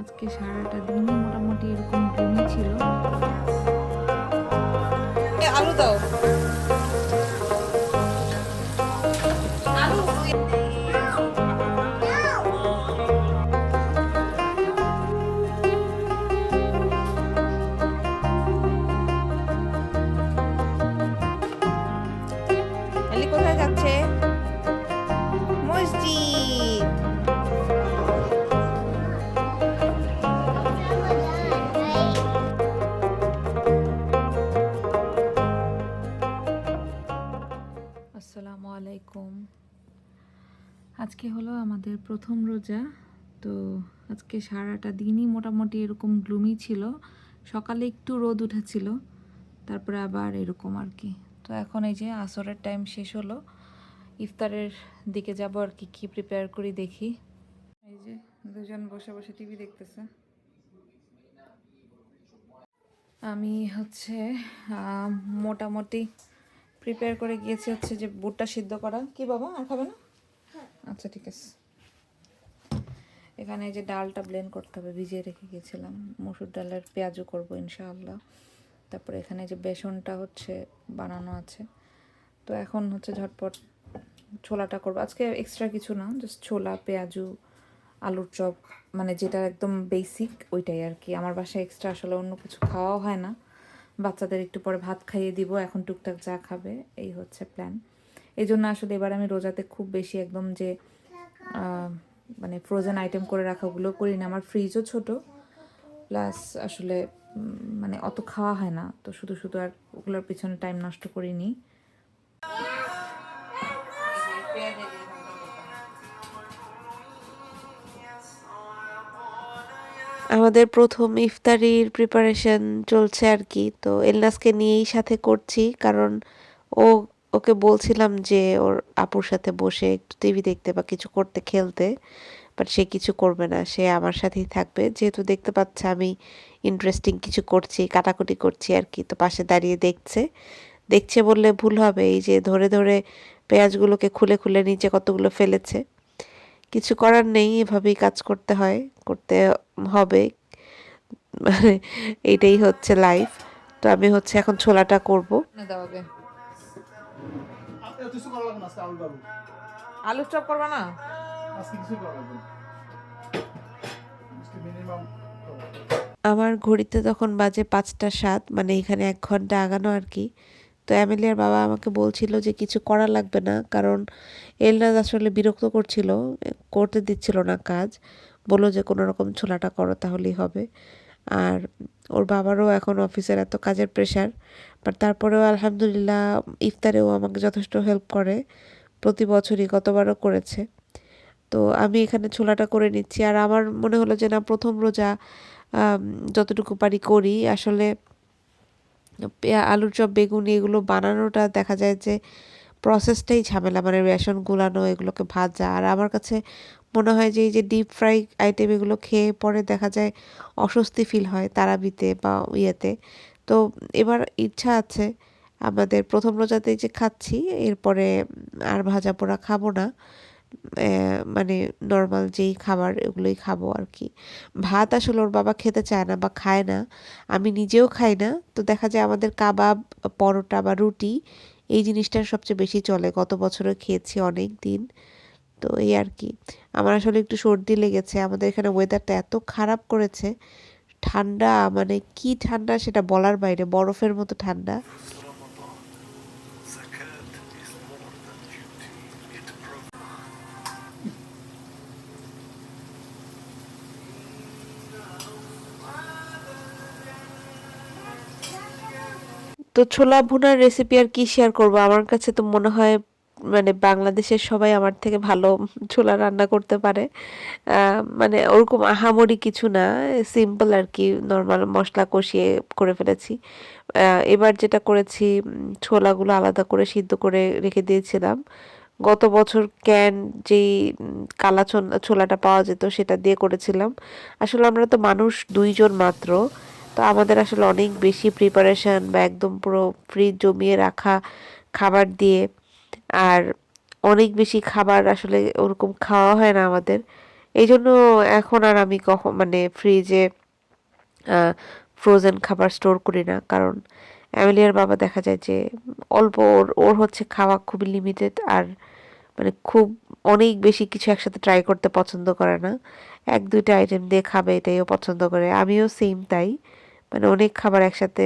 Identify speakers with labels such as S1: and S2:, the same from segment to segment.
S1: আজকে সারাটা দিনই মোটামুটি এরকম গ্লুমি ছিল। আলু দাও, আলু এলি কোথায় যাচ্ছে? মসজিদ। আসসালামু আলাইকুম। আজকে হলো আমাদের প্রথম রোজা। তো আজকে সারাটা দিনই মোটামুটি এরকম গ্লুমি ছিল। সকালে একটু রোদ উঠেছিল, তারপরে আবার এরকম আর কি। তো এখন এই যে আসরের টাইম শেষ হলো, ইফতারের দিকে যাব আর কি। কি প্রিপেয়ার করি দেখি। এই যে দুজন বসে বসে টিভি দেখতেছে। আমি হচ্ছে মোটামুটি প্রিপেয়ার করে গিয়েছি হচ্ছে যে বুটটা সিদ্ধ করা। কি বাবা, আর খাবে না? আচ্ছা ঠিক আছে। এখানে এই যে ডালটা ব্লেন্ড করতে হবে, ভিজিয়ে রেখে গিয়েছিলাম। মসুর ডালের পেঁয়াজও করবো ইনশাআল্লাহ। তারপরে এখানে যে বেসনটা হচ্ছে বানানো আছে। তো এখন হচ্ছে ঝটপট ছোলাটা করবো। আজকে এক্সট্রা কিছু না, জাস্ট ছোলা, পেঁয়াজু, আলুর চপ, মানে যেটা একদম বেসিক ওইটাই আর কি। আমার বাসায় এক্সট্রা আসলে অন্য কিছু খাওয়াও হয় না। বাচ্চাদের একটু পরে ভাত খাইয়ে দিব, এখন টুকটাক যা খাবে এই হচ্ছে প্ল্যান। এই জন্য আসলে এবার আমি রোজাতে খুব বেশি একদম যে মানে ফ্রোজেন আইটেম করে রাখাগুলো করি না। আমার ফ্রিজও ছোট, প্লাস আসলে মানে অত খাওয়া হয় না, তো শুধু শুধু আর ওগুলোর পিছনে টাইম নষ্ট করিনি।
S2: আমাদের প্রথম ইফতারির প্রিপারেশন চলছে আর কি। তো এলনাসকে নিয়েই সাথে করছি, কারণ ও ওকে বলছিলাম যে ওর আপুর সাথে বসে একটু টিভি দেখতে বা কিছু করতে, খেলতে, বাট সে কিছু করবে না, সে আমার সাথেই থাকবে। যেহেতু দেখতে পাচ্ছে আমি ইন্টারেস্টিং কিছু করছি, কাটাকুটি করছি আর কি, তো পাশে দাঁড়িয়ে দেখছে। দেখছে বললে ভুল হবে, এই যে ধরে ধরে পেঁয়াজগুলোকে খুলে খুলে নিচে কতগুলো ফেলেছে। কিছু করার নেই, এভাবেই কাজ করতে হয়, করতে হবে, মানে এইটাই হচ্ছে লাইফ। তো আমি হচ্ছে এখন ছোলাটা করব।
S1: আলু চপ করবা না?
S2: আমার ঘড়িতে তখন বাজে 5টা 7, মানে এখানে 1 ঘন্টা আগানো আর কি। তো অ্যামেলিয়ার বাবা আমাকে বলছিল যে কিছু করা লাগবে না, কারণ এলনাজ আসলে বিরক্ত করছিল, করতে দিচ্ছিল না কাজ। বললো যে কোনো রকম ছোলাটা করো তাহলেই হবে। আর ওর বাবারও এখন অফিসের এত কাজের প্রেশার, বাট তারপরেও আলহামদুলিল্লাহ ইফতারেও আমাকে যথেষ্ট হেল্প করে। প্রতি বছরই, গতবারও করেছে। তো আমি এখানে ছোলাটা করে নিচ্ছি। আর আমার মনে হলো যে না, প্রথম রোজা, যতটুকু পারি করি। আসলে আলুর চপ, বেগুনি এগুলো বানানোটা দেখা যায় যে প্রসেসটাই ঝামেলা, মানে রেশন গুলানো, এগুলোকে ভাজা। আর আমার কাছে মনে হয় যে এই যে ডিপ ফ্রাই আইটেম এগুলো খেয়ে পরে দেখা যায় অস্বস্তি ফিল হয় তারাবিতে বা ইয়েতে। তো এবার ইচ্ছা আছে, আমাদের প্রথম রোজাতেই যে খাচ্ছি, এরপরে আর ভাজা পোড়া খাবো না। মানে নর্মাল যেই খাবার এগুলোই খাবো আর কি। ভাত আসলে ওর বাবা খেতে চায় না বা খায় না, আমি নিজেও খাই না। তো দেখা যায় আমাদের কাবাব, পরোটা বা রুটি, এই জিনিসটার সবচেয়ে বেশি চলে। গত বছরও খেয়েছি অনেক দিন। তো এই আর কি। আমার আসলে একটু সর্দি লেগেছে। আমাদের এখানে ওয়েদারটা এত খারাপ করেছে, ঠান্ডা, মানে কি ঠান্ডা সেটা বলার বাইরে, বরফের মতো ঠান্ডা। তো ছোলা ভুনার রেসিপি আর কি শেয়ার করব? আমার কাছে তো মনে হয় মানে বাংলাদেশের সবাই আমার থেকে ভালো ছোলা রান্না করতে পারে। মানে ওরকম আহামরি কিছু না, সিম্পল আর কি, নর্মাল মশলা কষিয়ে করে ফেলেছি। এবার যেটা করেছি, ছোলাগুলো আলাদা করে সিদ্ধ করে রেখে দিয়েছিলাম। গত বছর ক্যান যেই কালা ছোলাটা পাওয়া যেত সেটা দিয়ে করেছিলাম। আসলে আমরা তো মানুষ 2 জন মাত্র, তো আমাদের আসলে অনেক বেশি প্রিপারেশন বা একদম পুরো ফ্রিজ জমিয়ে রাখা খাবার দিয়ে, আর অনেক বেশি খাবার আসলে ওরকম খাওয়া হয় না আমাদের। এই জন্য এখন আর আমি মানে ফ্রিজে ফ্রোজেন খাবার স্টোর করি না, কারণ অ্যামেলিয়ার বাবা দেখা যায় যে অল্প ওর হচ্ছে খাওয়া খুবই লিমিটেড, আর মানে খুব অনেক বেশি কিছু একসাথে ট্রাই করতে পছন্দ করে না, এক দুইটা আইটেম দিয়ে খাবে এটাইও পছন্দ করে। আমিও সেম তাই, মানে অনেক খাবার একসাথে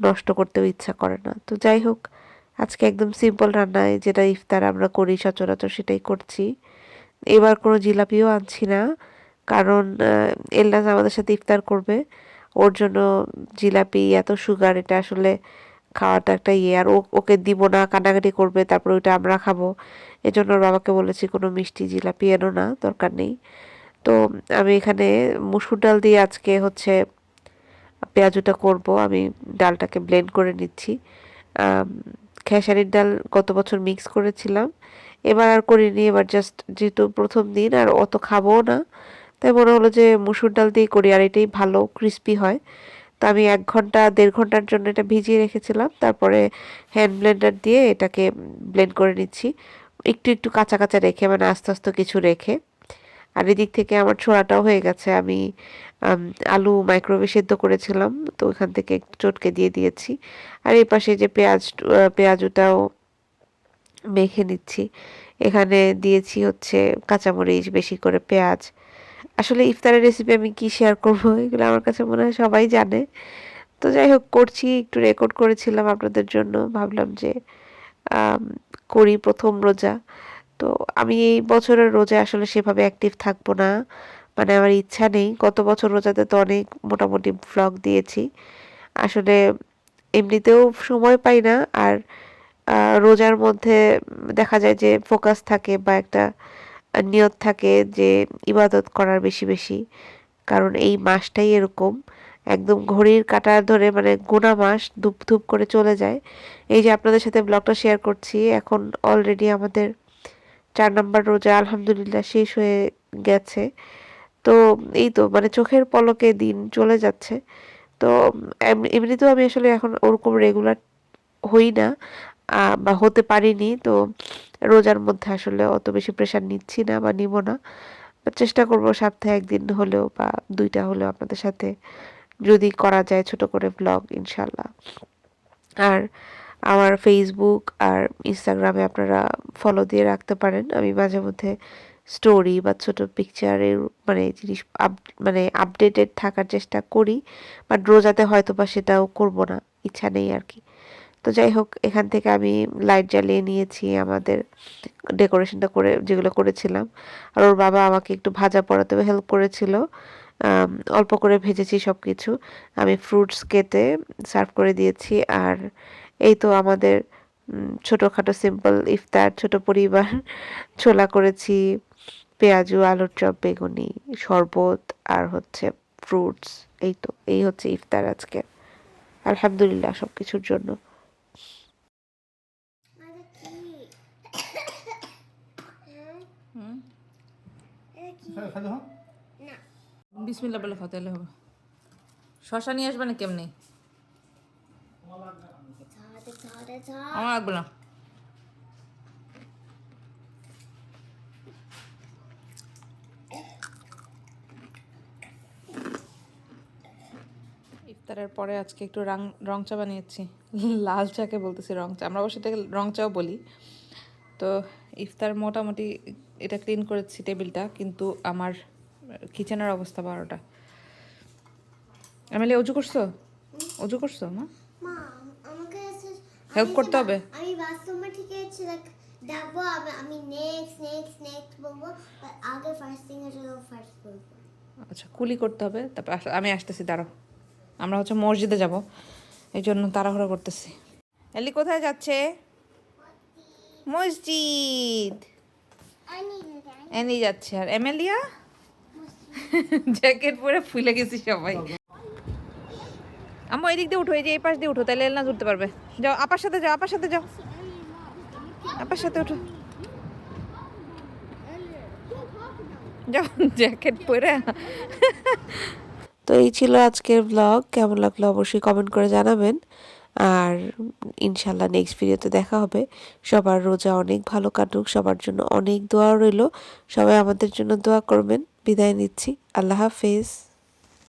S2: নষ্ট করতেও ইচ্ছা করে না। তো যাই হোক, আজকে একদম সিম্পল রান্নায় যেটা ইফতার আমরা করি সচরাচর সেটাই করছি। এবার কোনো জিলাপিও আনছি না, কারণ এলনাজ আমাদের সাথে ইফতার করবে, ওর জন্য জিলাপি এত সুগার, এটা আসলে খাওয়াটা একটা ইয়ে, আর ওকে দিব না, কান্নাকাটি করবে, তারপর ওইটা আমরা খাবো। এজন্য ওর বাবাকে বলেছি কোনো মিষ্টি জিলাপি এনো না, দরকার নেই। তো আমি এখানে মুসুর ডাল দিয়ে আজকে হচ্ছে পেঁয়াজুটা করব। আমি ডালটাকে ব্লেন্ড করে নিচ্ছি। খেসারির ডাল গত বছর মিক্স করেছিলাম, এবার আর করিনি, এবার জাস্ট যেহেতু প্রথম দিন আর অত খাবো না, তাই মনে হলো যে মুসুর ডাল দিয়ে করি, আর এটাই ভালো, ক্রিস্পি হয়। তো আমি 1 ঘন্টা 1.5 ঘন্টার জন্য এটা ভিজিয়ে রেখেছিলাম, তারপরে হ্যান্ড ব্লেন্ডার দিয়ে এটাকে ব্লেন্ড করে নিচ্ছি, একটু একটু কাঁচা কাঁচা রেখে, মানে আস্তে আস্তে কিছু রেখে। আর এদিক থেকে আমার ছোড়াটাও হয়ে গেছে। আমি আলু মাইক্রোওয়েভে সেদ্ধ করেছিলাম, তো ওখান থেকে একটু চটকে দিয়ে দিয়েছি। আর এই পাশে যে পেঁয়াজটাও মেখে নিচ্ছি। এখানে দিয়েছি হচ্ছে কাঁচামরিচ, বেশি করে পেঁয়াজ। আসলে ইফতারের রেসিপি আমি কি শেয়ার করব, এগুলো আমার কাছে মনে হয় সবাই জানে। তো যাই হোক, করছি, একটু রেকর্ড করেছিলাম আপনাদের জন্য, ভাবলাম যে আম, করি প্রথম রোজা। তো আমি এই বছরের রোজায় আসলে সেভাবে অ্যাক্টিভ থাকবো না, মানে আমার ইচ্ছা নেই। গত বছর রোজাতে তো অনেক মোটামুটি ভ্লগ দিয়েছি, আসলে এমনিতেও সময় পাই না। আর রোজার মধ্যে দেখা যায় যে ফোকাস থাকে বা একটা নিয়ত থাকে যে ইবাদত করার বেশি বেশি, কারণ এই মাসটাই এরকম, একদম ঘড়ির কাঁটা ধরে মানে গোনা মাস ধূপ ধূপ করে চলে যায়। এই যে আপনাদের সাথে ব্লগটা শেয়ার করছি, এখন অলরেডি আমাদের 4 নম্বর রোজা আলহামদুলিল্লাহ শেষ হয়ে গেছে। তো এই তো মানে চোখের পলকে দিন চলে যাচ্ছে। তো এমনিতেও আমি আসলে এখন ওরকম রেগুলার হই না, বা হতে পারিনি। তো রোজার মধ্যে আসলে অত বেশি প্রেশার নিচ্ছি না বা নিব না, বা চেষ্টা করব সপ্তাহে 1 দিন হলেও বা 2টা হলেও আপনাদের সাথে যদি করা যায় ছোট করে ব্লগ, ইনশাল্লাহ। আর আমার ফেসবুক আর ইনস্টাগ্রামে আপনারা ফলো দিয়ে রাখতে পারেন, আমি মাঝে মধ্যে স্টোরি বা ছোট পিকচারের মানে জিনিস মানে আপডেটেড থাকার চেষ্টা করি, বাট রোজাতে হয়তো বা সেটাও করব না, ইচ্ছা নেই আর কি। তো যাই হোক, এখান থেকে আমি লাইট জ্বালিয়ে নিয়েছি আমাদের ডেকোরেশনটা করে যেগুলো করেছিলাম। আর ওর বাবা আমাকে একটু ভাজা পোড়াতেও হেল্প করেছিল, অল্প করে ভেজেছি সব কিছু। আমি ফ্রুটস কেটে সার্ভ করে দিয়েছি। আর এই তো আমাদের ছোটোখাটো সিম্পল ইফতার, ছোট পরিবার। ছোলা করেছি, পেঁয়াজু, আলুর চপ, বেগুনি, শরবত, আর হচ্ছে ফ্রুটস। এই তো, এই হচ্ছে ইফতার আজকে, আলহামদুলিল্লাহ সব কিছুর জন্য।
S1: বিসমিল্লাহ বলে খাও, তাহলে হবে। শশা নিয়ে আসবে না কেমনি? আমার লাগবে না। ইফতারের পরে আজকে একটু রং চা বানিয়েছি। লাল চাকে বলতেছি রং চা, আমরা অবশ্য এটাকে রং চাও বলি। তো ইফতার মোটামুটি এটা ক্লিন করেছি টেবিলটা, কিন্তু আমার কিচেনের অবস্থা 12টা। এমএলএ অজু করছো? অজু করছো মা?
S3: আমাকে
S1: হেল্প করতে হবে।
S3: আমি বাথরুমে ঠিক আছে দেখবো, আমি নেক্সট বলবো, আগে ফার্স্ট থিং এর জন্য ফার্স্ট বলবো।
S1: আচ্ছা, কুলি করতে হবে, তারপর আমি আসতেছি, দাঁড়াও। আমরা হচ্ছে মসজিদে যাব, এই জন্য তাড়াহুড়ো করতেছি। এলি কোথায় যাচ্ছে? মসজিদ। এনি যাচ্ছে। আর এমেলিয়া জ্যাকেট পরে ফুলে গেছি সবাই। আম্মু এদিক দিয়ে উঠো, এই যে এই পাশ দিয়ে উঠো, তাহলে এলনা উঠতে পারবে। যাও আপার সাথে যাও, আপার সাথে যাও, আপার সাথে উঠো, যাও জ্যাকেট পরে।
S2: তো এই ছিল আজকের ব্লগ, কেমন লাগলো অবশ্যই কমেন্ট করে জানাবেন। আর ইনশাল্লাহ নেক্সট ভিডিওতে দেখা হবে। সবার রোজা অনেক ভালো কাটুক, সবার জন্য অনেক দোয়া রইল, সবাই আমাদের জন্য দোয়া করবেন। বিদায় নিচ্ছি, আল্লাহ হাফেজ।